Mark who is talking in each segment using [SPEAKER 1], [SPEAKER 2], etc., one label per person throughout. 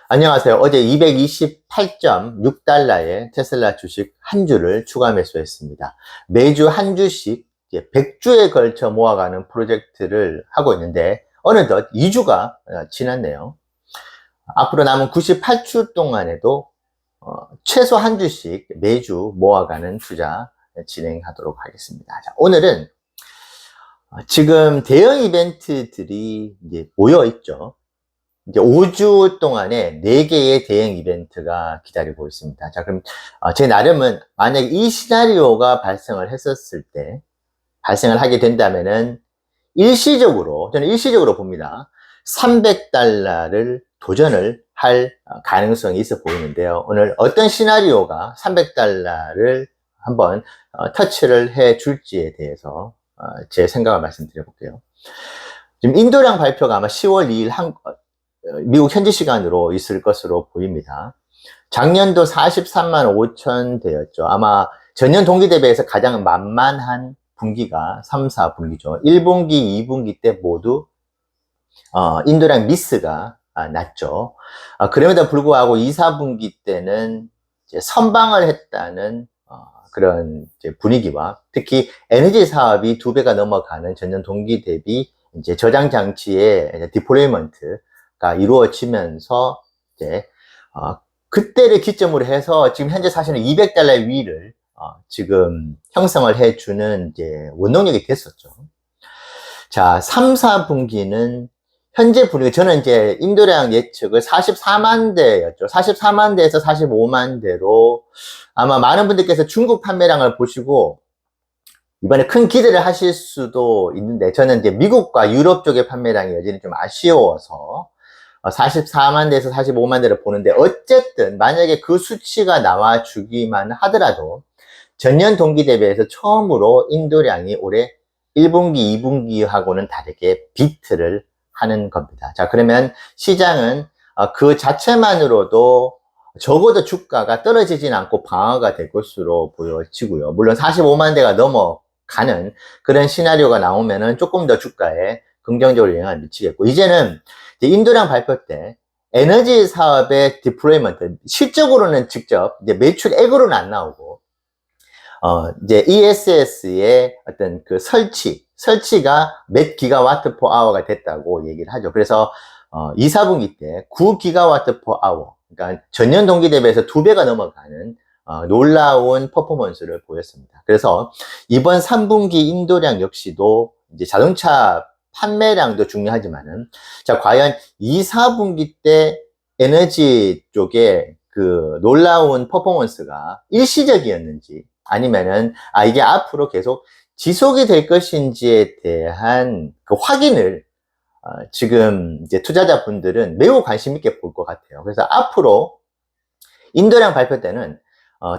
[SPEAKER 1] 안녕하세요. 어제 228.6달러의 테슬라 주식 한 주를 추가 매수했습니다. 매주 한 주씩 100주에 걸쳐 모아가는 프로젝트를 하고 있는데 어느덧 2주가 지났네요. 앞으로 남은 98주 동안에도 최소 한 주씩 매주 모아가는 투자 진행하도록 하겠습니다. 자, 오늘은 지금 대형 이벤트들이 이제 모여 있죠. 이제 5주 동안에 4개의 대형 이벤트가 기다리고 있습니다. 자, 그럼 제 나름은 만약에 이 시나리오가 발생을 했었을 때, 발생을 하게 된다면은 저는 일시적으로 봅니다. 300달러를 도전을 할 가능성이 있어 보이는데요. 오늘 어떤 시나리오가 300달러를 한번 터치를 해 줄지에 대해서 제 생각을 말씀드려 볼게요. 지금 인도량 발표가 아마 10월 2일 미국 현지 시간으로 있을 것으로 보입니다. 작년도 43만 5천 대였죠. 아마 전년 동기 대비해서 가장 만만한 분기가 3, 4분기죠. 1분기, 2분기 때 모두 인도량 미스가 났죠. 그럼에도 불구하고 2, 4분기 때는 이제 선방을 했다는 그런 이제 분위기와 특히 에너지 사업이 2배가 넘어가는 전년 동기 대비 이제 저장 장치의 디플레이먼트가 이루어지면서 이제 그때를 기점으로 해서 지금 현재 사실은 200달러 위를 지금 형성을 해주는 이제 원동력이 됐었죠. 자, 3, 4분기는 현재 분위기, 저는 이제 인도량 예측을 44만 대였죠. 44만 대에서 45만 대로 아마 많은 분들께서 중국 판매량을 보시고 이번에 큰 기대를 하실 수도 있는데 저는 이제 미국과 유럽 쪽의 판매량이 여전히 좀 아쉬워서 44만 대에서 45만 대를 보는데 어쨌든 만약에 그 수치가 나와주기만 하더라도 전년 동기 대비해서 처음으로 인도량이 올해 1분기, 2분기하고는 다르게 비트를 하는 겁니다. 자, 그러면 시장은 그 자체만으로도 적어도 주가가 떨어지진 않고 방어가 될 것으로 보여지고요. 물론 45만 대가 넘어가는 그런 시나리오가 나오면은 조금 더 주가에 긍정적으로 영향을 미치겠고, 이제는 인도량 발표 때 에너지 사업의 디플레이먼트, 실적으로는 직접 이제 매출액으로는 안 나오고, 이제 ESS의 어떤 그 설치가 몇 기가와트 퍼 아워가 됐다고 얘기를 하죠. 그래서 2, 4분기 때 9기가와트 퍼 아워, 그러니까 전년 동기 대비해서 2배가 넘어가는 놀라운 퍼포먼스를 보였습니다. 그래서 이번 3분기 인도량 역시도 이제 자동차 판매량도 중요하지만은, 자, 과연 2, 4분기 때 에너지 쪽에 그 놀라운 퍼포먼스가 일시적이었는지 아니면은 이게 앞으로 계속 지속이 될 것인지에 대한 그 확인을 지금 이제 투자자분들은 매우 관심 있게 볼 것 같아요. 그래서 앞으로 인도량 발표 때는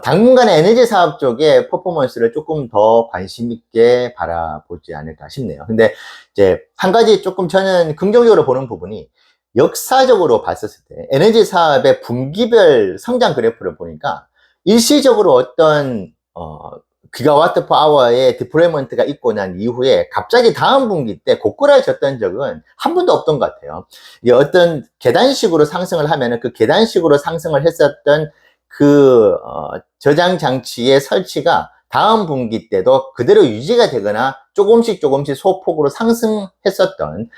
[SPEAKER 1] 당분간의 에너지 사업 쪽의 퍼포먼스를 조금 더 관심 있게 바라보지 않을까 싶네요. 근데 이제 한 가지 조금 저는 긍정적으로 보는 부분이, 역사적으로 봤었을 때 에너지 사업의 분기별 성장 그래프를 보니까 일시적으로 어떤 기가와트 퍼 아워의 디플레이먼트가 있고 난 이후에 갑자기 다음 분기 때 고꾸라졌던 적은 한 번도 없던 것 같아요. 이게 어떤 계단식으로 상승을 하면은 그 계단식으로 상승을 했었던 그 저장 장치의 설치가 다음 분기 때도 그대로 유지가 되거나 조금씩 소폭으로 상승했었던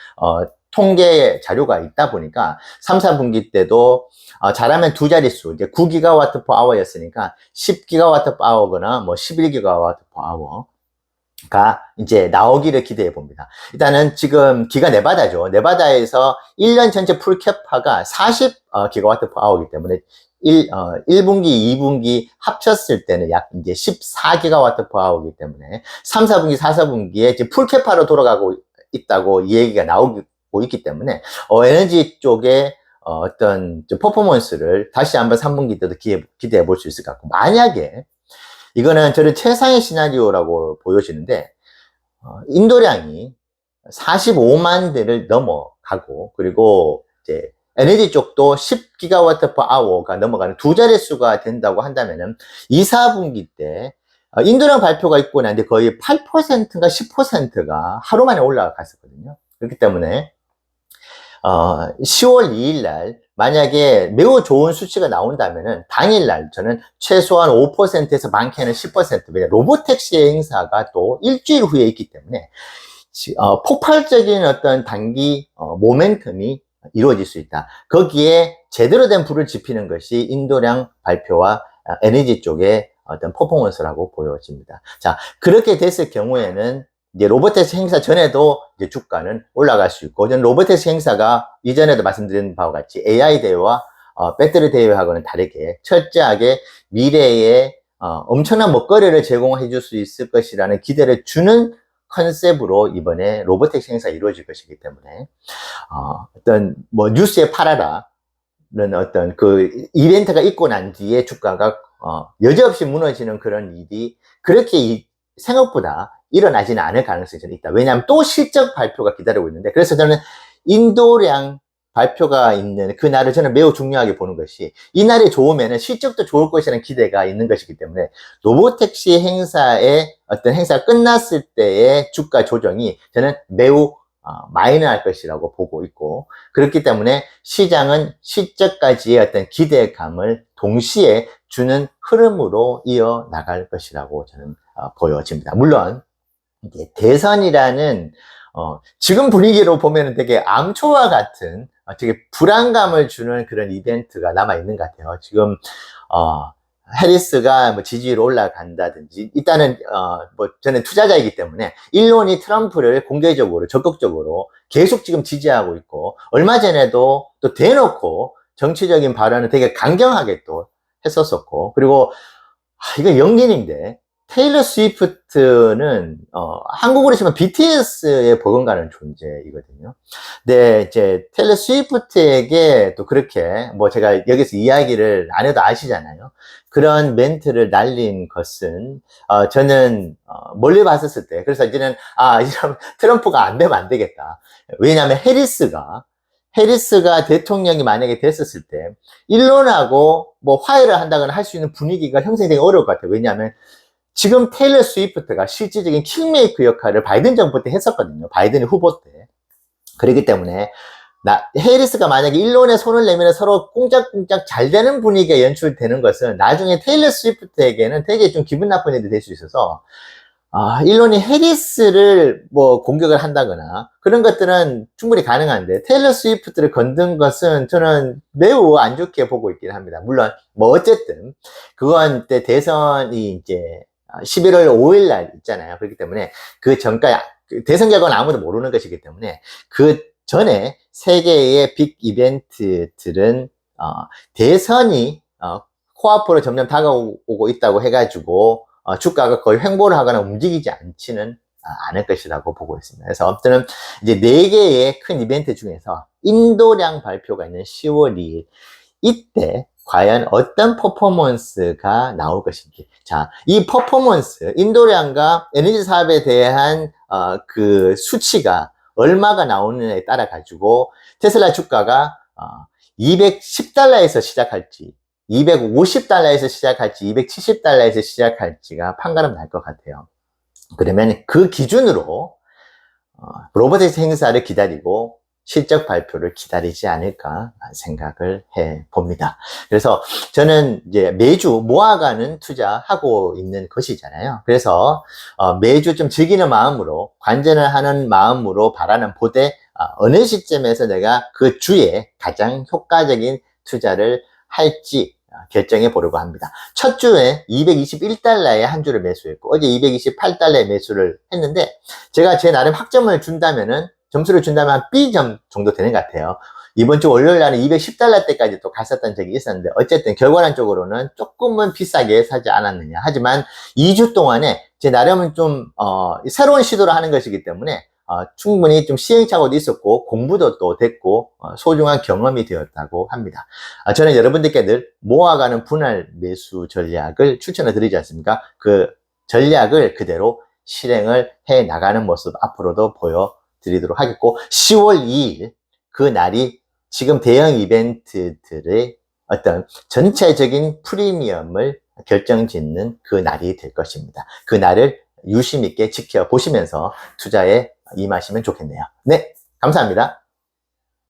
[SPEAKER 1] 통계 자료가 있다 보니까 3, 4분기 때도 잘하면 두 자릿수, 이제 9기가와트 퍼 아워였으니까 10기가와트 퍼 아워거나 뭐 11기가와트 퍼 아워가 이제 나오기를 기대해 봅니다. 일단은 지금 기가 네바다죠. 네바다에서 1년 전체 풀캐파가 40기가와트 퍼 아워이기 때문에 1분기, 2분기 합쳤을 때는 약 이제 14기가와트 퍼 아워이기 때문에 3, 4분기, 4, 4분기에 지금 풀캐파로 돌아가고 있다고 이 얘기가 나오고 있기 때문에 에너지 쪽에 어떤 퍼포먼스를 다시 한번 3분기 때도 기대해 볼 수 있을 것 같고, 만약에 이거는 저는 최상의 시나리오라고 보여지는데 인도량이 45만 대를 넘어가고, 그리고 이제 에너지 쪽도 10기가와트 퍼 아워가 넘어가는 두 자릿수가 된다고 한다면은 2, 4분기 때 인도량 발표가 있고 난데 거의 8%인가 10%가 하루 만에 올라갔었거든요. 그렇기 때문에 10월 2일 날 만약에 매우 좋은 수치가 나온다면은 당일날 저는 최소한 5%에서 많게는 10%, 왜냐 로보택시 행사가 또 일주일 후에 있기 때문에 폭발적인 어떤 단기 모멘텀이 이루어질 수 있다. 거기에 제대로 된 불을 지피는 것이 인도량 발표와 에너지 쪽의 어떤 퍼포먼스라고 보여집니다. 자, 그렇게 됐을 경우에는 이제 로보택시 행사 전에도 이제 주가는 올라갈 수 있고, 저는 로보택시 행사가 이전에도 말씀드린 바와 같이 AI 대회와 배터리 대회하고는 다르게 철저하게 미래에 엄청난 먹거리를 제공해 줄 수 있을 것이라는 기대를 주는 컨셉으로 이번에 로보택시 행사가 이루어질 것이기 때문에 어떤 뭐 뉴스에 팔아라는 어떤 그 이벤트가 있고 난 뒤에 주가가 여지없이 무너지는 그런 일이 그렇게 생각보다 일어나지는 않을 가능성이 저는 있다. 왜냐하면 또 실적 발표가 기다리고 있는데, 그래서 저는 인도량 발표가 있는 그날을 저는 매우 중요하게 보는 것이, 이날이 좋으면 실적도 좋을 것이라는 기대가 있는 것이기 때문에 로보택시 행사의 어떤 행사가 끝났을 때의 주가 조정이 저는 매우 마이너할 것이라고 보고 있고, 그렇기 때문에 시장은 실적까지의 어떤 기대감을 동시에 주는 흐름으로 이어나갈 것이라고 저는 보여집니다. 물론 이게 대선이라는 지금 분위기로 보면 되게 암초와 같은 되게 불안감을 주는 그런 이벤트가 남아 있는 것 같아요. 지금 해리스가 뭐 지지율 올라간다든지, 일단은 뭐 저는 투자자이기 때문에 일론이 트럼프를 공개적으로 적극적으로 계속 지금 지지하고 있고, 얼마 전에도 또 대놓고 정치적인 발언을 되게 강경하게 또 했었었고, 그리고 이거 연기인데 테일러 스위프트는 한국으로 치면 BTS에 버금가는 존재이거든요. 근데 이제 테일러 스위프트에게 또 그렇게 뭐 제가 여기서 이야기를 안 해도 아시잖아요. 그런 멘트를 날린 것은 저는 멀리 봤었을 때, 그래서 이제는 이런 트럼프가 안 되면 안 되겠다. 왜냐하면 해리스가 대통령이 만약에 됐었을 때 일론하고 뭐 화해를 한다거나 할 수 있는 분위기가 형성되기 어려울 것 같아요. 왜냐하면 지금 테일러 스위프트가 실질적인 킹메이커 역할을 바이든 정부 때 했었거든요. 바이든 후보 때. 그렇기 때문에 해리스가 만약에 일론에 손을 내면 서로 꽁짝꽁짝 잘 되는 분위기가 연출되는 것은 나중에 테일러 스위프트에게는 되게 좀 기분 나쁜 일이 될 수 있어서, 일론이 해리스를 뭐 공격을 한다거나 그런 것들은 충분히 가능한데, 테일러 스위프트를 건든 것은 저는 매우 안 좋게 보고 있긴 합니다. 물론 뭐 어쨌든 그건 때 대선이 이제 11월 5일 날 있잖아요. 그렇기 때문에 그 전까지 대선 결과는 아무도 모르는 것이기 때문에 그 전에 세계의 빅 이벤트들은 대선이 코앞으로 점점 다가오고 있다고 해가지고 주가가 거의 횡보를 하거나 움직이지 않지는 않을 것이라고 보고 있습니다. 그래서 아무튼 이제 4개의 큰 이벤트 중에서 인도량 발표가 있는 10월 2일, 이때 과연 어떤 퍼포먼스가 나올 것인지. 자, 이 퍼포먼스, 인도량과 에너지 사업에 대한 그 수치가 얼마가 나오느냐에 따라 가지고 테슬라 주가가 210달러에서 시작할지, 250달러에서 시작할지, 270달러에서 시작할지가 판가름 날 것 같아요. 그러면 그 기준으로 로보틱스 행사를 기다리고 실적 발표를 기다리지 않을까 생각을 해 봅니다. 그래서 저는 이제 매주 모아가는 투자하고 있는 것이잖아요. 그래서 매주 좀 즐기는 마음으로, 관전을 하는 마음으로 바라는 보되 어느 시점에서 내가 그 주에 가장 효과적인 투자를 할지 결정해 보려고 합니다. 첫 주에 221달러에 한 주를 매수했고, 어제 228달러에 매수를 했는데, 제가 제 나름 학점을 준다면은, 점수를 준다면 한 B점 정도 되는 것 같아요. 이번 주 월요일 날은 210달러 때까지 또 갔었던 적이 있었는데, 어쨌든 결과론적으로는 조금은 비싸게 사지 않았느냐. 하지만 2주 동안에 제 나름은 좀 새로운 시도를 하는 것이기 때문에 충분히 좀 시행착오도 있었고 공부도 또 됐고 소중한 경험이 되었다고 합니다. 저는 여러분들께 늘 모아가는 분할 매수 전략을 추천을 드리지 않습니까? 그 전략을 그대로 실행을 해 나가는 모습 앞으로도 보여드리도록 하겠고, 10월 2일 그 날이 지금 대형 이벤트들의 어떤 전체적인 프리미엄을 결정짓는 그 날이 될 것입니다. 그 날을 유심 있게 지켜보시면서 투자에 임하시면 좋겠네요. 네, 감사합니다.